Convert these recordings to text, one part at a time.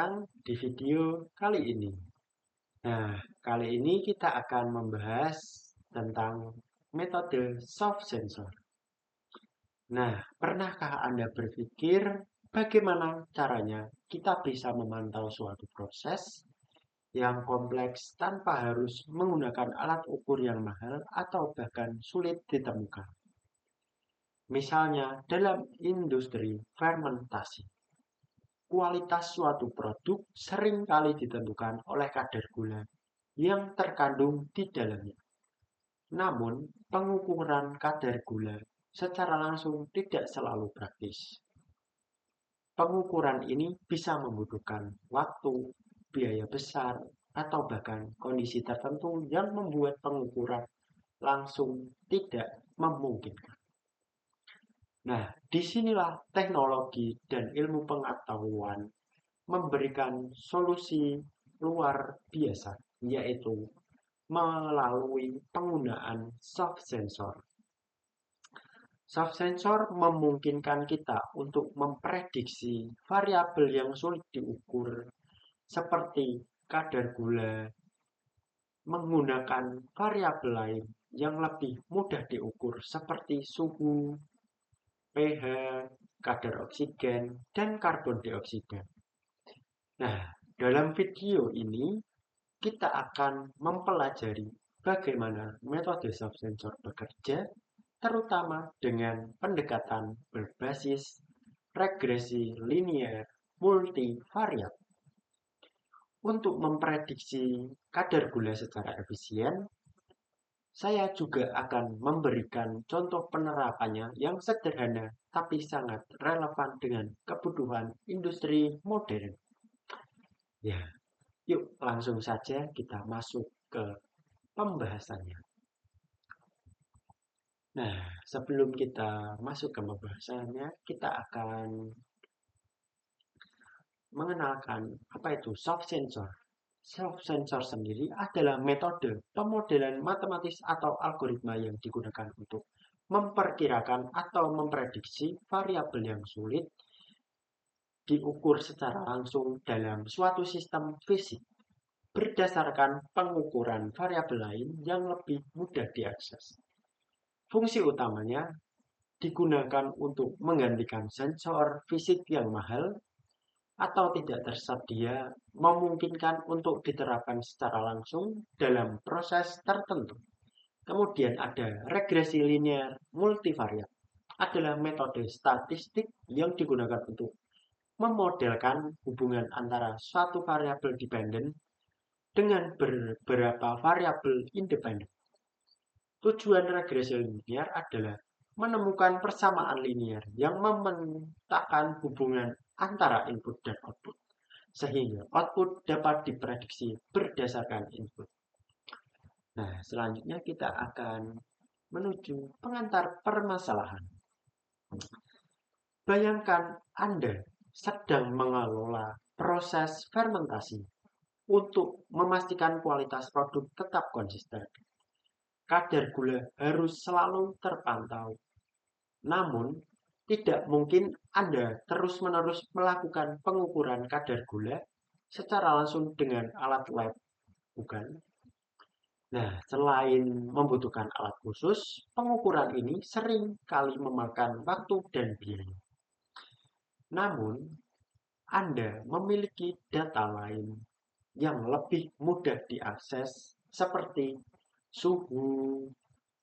datang di video kali ini. Nah, kali ini kita akan membahas tentang metode soft sensor. Nah, pernahkah Anda berpikir bagaimana caranya kita bisa memantau suatu proses yang kompleks tanpa harus menggunakan alat ukur yang mahal atau bahkan sulit ditemukan? Misalnya dalam industri fermentasi. Kualitas suatu produk seringkali ditentukan oleh kadar gula yang terkandung di dalamnya. Namun, pengukuran kadar gula secara langsung tidak selalu praktis. Pengukuran ini bisa membutuhkan waktu, biaya besar, atau bahkan kondisi tertentu yang membuat pengukuran langsung tidak memungkinkan. Nah, disinilah teknologi dan ilmu pengetahuan memberikan solusi luar biasa, yaitu melalui penggunaan soft sensor. Soft sensor memungkinkan kita untuk memprediksi variabel yang sulit diukur, seperti kadar gula, menggunakan variabel lain yang lebih mudah diukur, seperti suhu, pH, kadar oksigen, dan karbon dioksida. Nah, dalam video ini kita akan mempelajari bagaimana metode soft sensor bekerja, terutama dengan pendekatan berbasis regresi linear multivariat. Untuk memprediksi kadar gula secara efisien, saya juga akan memberikan contoh penerapannya yang sederhana tapi sangat relevan dengan kebutuhan industri modern. Ya, yuk langsung saja kita masuk ke pembahasannya. Nah, sebelum kita masuk ke pembahasannya, kita akan mengenalkan apa itu soft sensor. Soft sensor sendiri adalah metode pemodelan matematis atau algoritma yang digunakan untuk memperkirakan atau memprediksi variabel yang sulit diukur secara langsung dalam suatu sistem fisik berdasarkan pengukuran variabel lain yang lebih mudah diakses. Fungsi utamanya digunakan untuk menggantikan sensor fisik yang mahal atau tidak tersedia, memungkinkan untuk diterapkan secara langsung dalam proses tertentu. Kemudian ada regresi linear multivariat, adalah metode statistik yang digunakan untuk memodelkan hubungan antara suatu variabel dependen dengan beberapa variabel independen. Tujuan regresi linear adalah menemukan persamaan linear yang memetakan hubungan antara input dan output, sehingga output dapat diprediksi berdasarkan input. Nah, selanjutnya kita akan menuju pengantar permasalahan. Bayangkan Anda sedang mengelola proses fermentasi untuk memastikan kualitas produk tetap konsisten. Kadar gula harus selalu terpantau. Namun, tidak mungkin Anda terus-menerus melakukan pengukuran kadar gula secara langsung dengan alat lab, bukan? Nah, selain membutuhkan alat khusus, pengukuran ini sering kali memakan waktu dan biaya. Namun, Anda memiliki data lain yang lebih mudah diakses seperti suhu,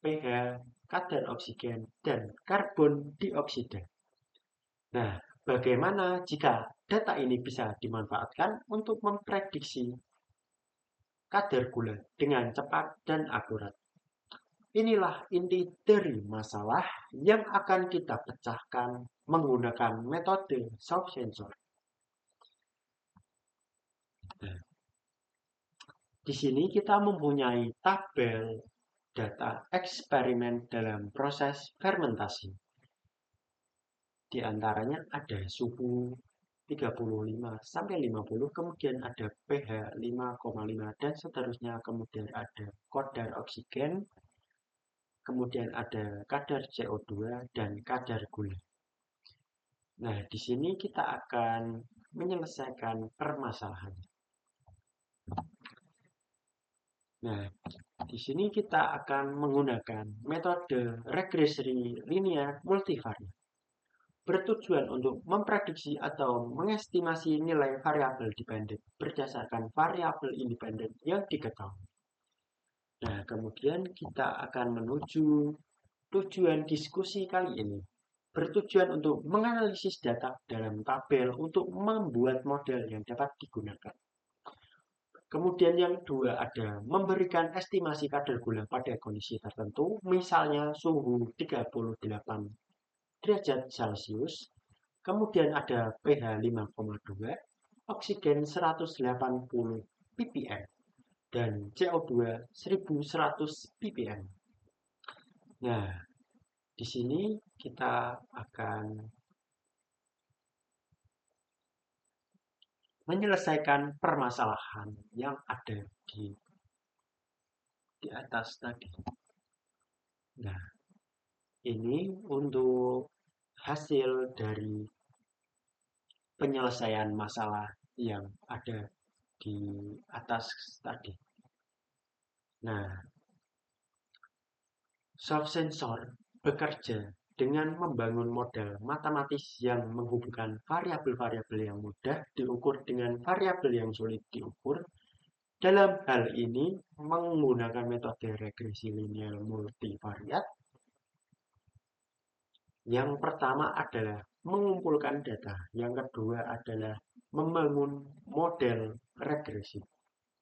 pH, kadar oksigen, dan karbon dioksida. Nah, bagaimana jika data ini bisa dimanfaatkan untuk memprediksi kadar gula dengan cepat dan akurat? Inilah inti dari masalah yang akan kita pecahkan menggunakan metode soft sensor. Nah, di sini kita mempunyai tabel data eksperimen dalam proses fermentasi. Di antaranya ada suhu 35 sampai 50, kemudian ada pH 5,5 dan seterusnya, kemudian ada kadar oksigen, kemudian ada kadar CO2 dan kadar gula. Nah, di sini kita akan menyelesaikan permasalahan. Nah, di sini kita akan menggunakan metode regresi linear multivariat, bertujuan untuk memprediksi atau mengestimasi nilai variabel dependen berdasarkan variabel independen yang diketahui. Nah, kemudian kita akan menuju tujuan diskusi kali ini. Bertujuan untuk menganalisis data dalam tabel untuk membuat model yang dapat digunakan. Kemudian yang kedua ada memberikan estimasi kadar gula pada kondisi tertentu, misalnya suhu 38 derajat Celcius, kemudian ada pH 5,2, oksigen 180 ppm, dan CO2 1100 ppm. Nah, di sini kita akan menyelesaikan permasalahan yang ada di atas tadi. Nah, ini untuk hasil dari penyelesaian masalah yang ada di atas tadi. Nah, soft sensor bekerja dengan membangun model matematis yang menghubungkan variabel-variabel yang mudah diukur dengan variabel yang sulit diukur. Dalam hal ini menggunakan metode regresi linear multivariat. Yang pertama adalah mengumpulkan data, yang kedua adalah membangun model regresi,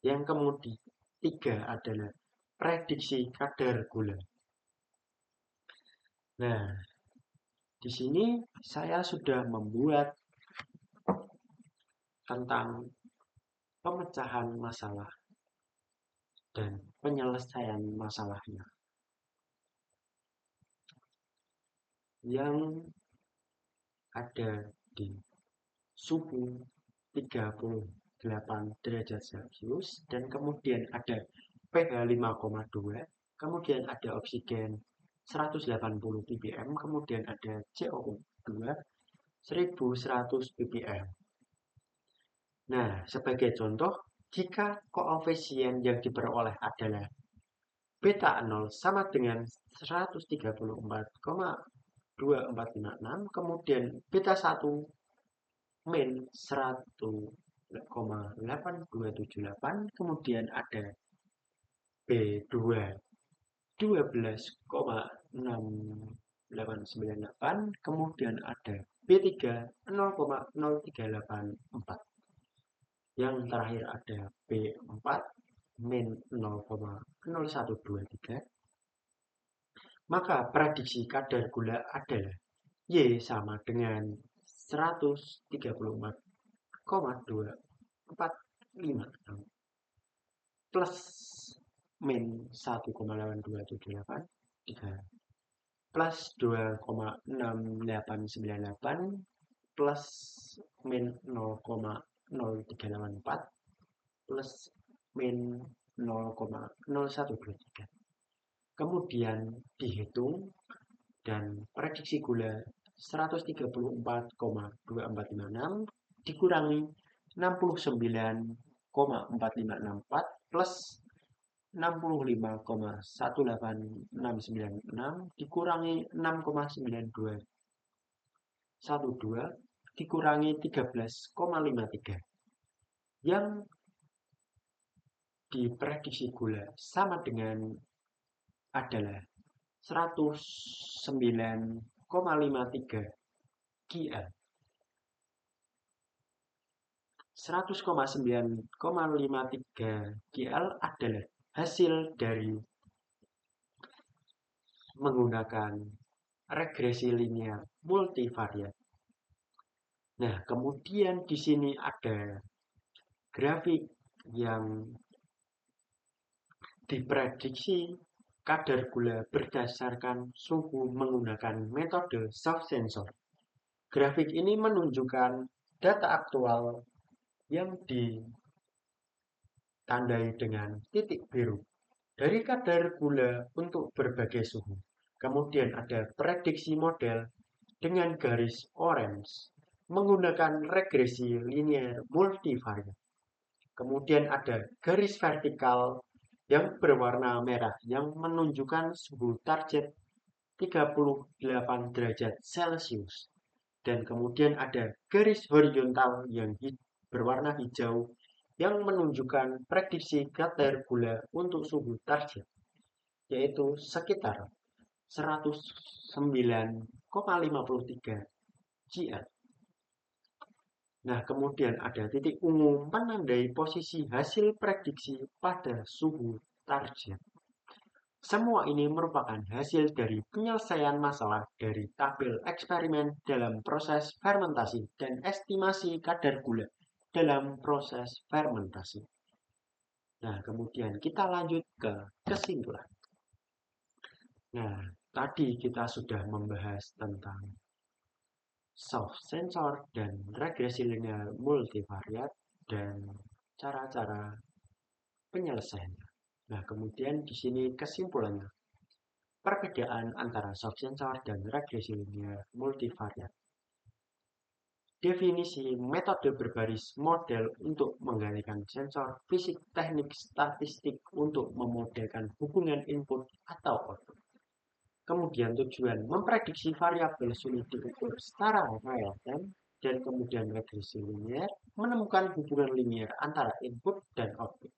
yang kemudian tiga adalah prediksi kadar gula. Nah, di sini saya sudah membuat tentang pemecahan masalah dan penyelesaian masalahnya. Yang ada di suhu 38 derajat Celcius dan kemudian ada pH 5,2, kemudian ada oksigen 180 ppm, kemudian ada CO2 1100 ppm. Nah, sebagai contoh, jika koefisien yang diperoleh adalah beta 0 sama dengan 134,2456, kemudian beta 1 min 100,8278, kemudian ada B2 12,6898, kemudian ada B3 0,0384. Yang terakhir ada B4 min 0,0123. Maka prediksi kadar gula adalah Y sama dengan 134,2456 plus min 1,8278 plus 2,6898 plus min 0,0384 plus min 0,0123. Kemudian dihitung dan prediksi gula 134,2456 dikurangi 69,4564 plus 65,18696 dikurangi 6,9212 dikurangi 13,53 yang diprediksi gula sama dengan adalah 109,53 kL. 100,9,53 kL adalah hasil dari menggunakan regresi linear multivariat. Nah, kemudian di sini ada grafik yang diprediksi kadar gula berdasarkan suhu menggunakan metode soft sensor. Grafik ini menunjukkan data aktual yang ditandai dengan titik biru dari kadar gula untuk berbagai suhu. Kemudian ada prediksi model dengan garis orange menggunakan regresi linear multivariat. Kemudian ada garis vertikal yang berwarna merah yang menunjukkan suhu target 38 derajat Celcius. Dan kemudian ada garis horizontal yang berwarna hijau yang menunjukkan prediksi kadar gula untuk suhu target, yaitu sekitar 109,53 GL. Nah, kemudian ada titik ungu menandai posisi hasil prediksi pada suhu target. Semua ini merupakan hasil dari penyelesaian masalah dari tabel eksperimen dalam proses fermentasi dan estimasi kadar gula dalam proses fermentasi. Nah, kemudian kita lanjut ke kesimpulan. Nah, tadi kita sudah membahas tentang soft sensor dan regresi linear multivariat dan cara-cara penyelesaiannya. Nah, kemudian di sini kesimpulannya. Perbedaan antara soft sensor dan regresi linear multivariat. Definisi metode berbaris model untuk menggalikan sensor fisik teknik statistik untuk memodelkan hubungan input atau output. Kemudian tujuan memprediksi variabel sulit diukur secara real time, dan kemudian regresi linear menemukan hubungan linear antara input dan output.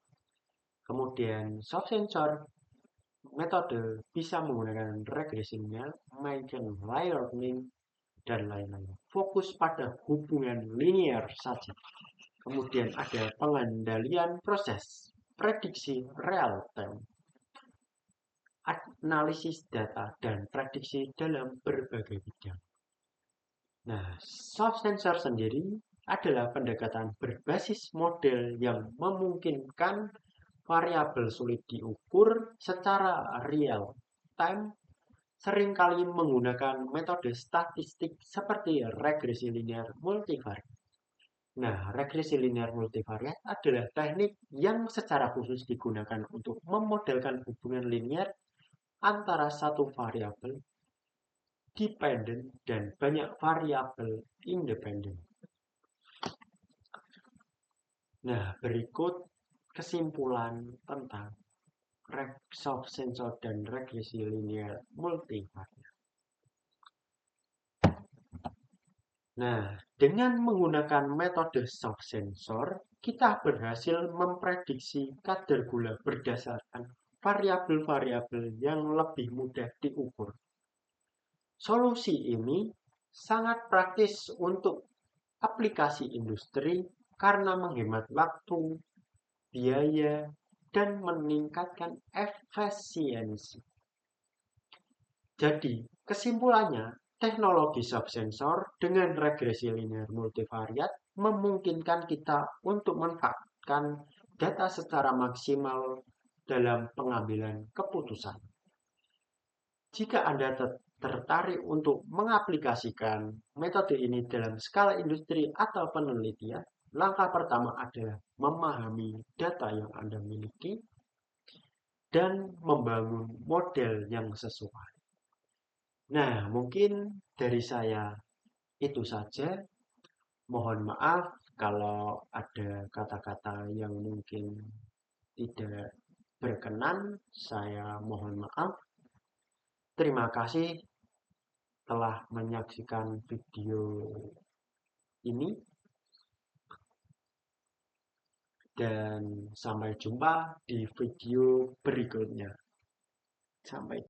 Kemudian soft sensor metode bisa menggunakan regresi linear, machine learning, dan lain-lain. Fokus pada hubungan linear saja. Kemudian ada pengendalian proses, prediksi real time, analisis data, dan prediksi dalam berbagai bidang. Nah, soft sensor sendiri adalah pendekatan berbasis model yang memungkinkan variabel sulit diukur secara real time, seringkali menggunakan metode statistik seperti regresi linear multivariat. Nah, regresi linear multivariat adalah teknik yang secara khusus digunakan untuk memodelkan hubungan linear antara satu variabel dependen dan banyak variabel independen. Nah, berikut kesimpulan tentang soft sensor dan regresi linear multivariat. Nah, dengan menggunakan metode soft sensor, kita berhasil memprediksi kadar gula berdasarkan variabel-variabel yang lebih mudah diukur. Solusi ini sangat praktis untuk aplikasi industri karena menghemat waktu, biaya, dan meningkatkan efisiensi. Jadi, kesimpulannya, teknologi soft sensor dengan regresi linear multivariat memungkinkan kita untuk memanfaatkan data secara maksimal dalam pengambilan keputusan. Jika Anda tertarik untuk mengaplikasikan metode ini dalam skala industri atau penelitian, langkah pertama adalah memahami data yang Anda miliki dan membangun model yang sesuai. Nah, mungkin dari saya itu saja. Mohon maaf kalau ada kata-kata yang mungkin tidak berkenan. Saya mohon maaf. Terima kasih telah menyaksikan video ini. Dan sampai jumpa di video berikutnya. Sampai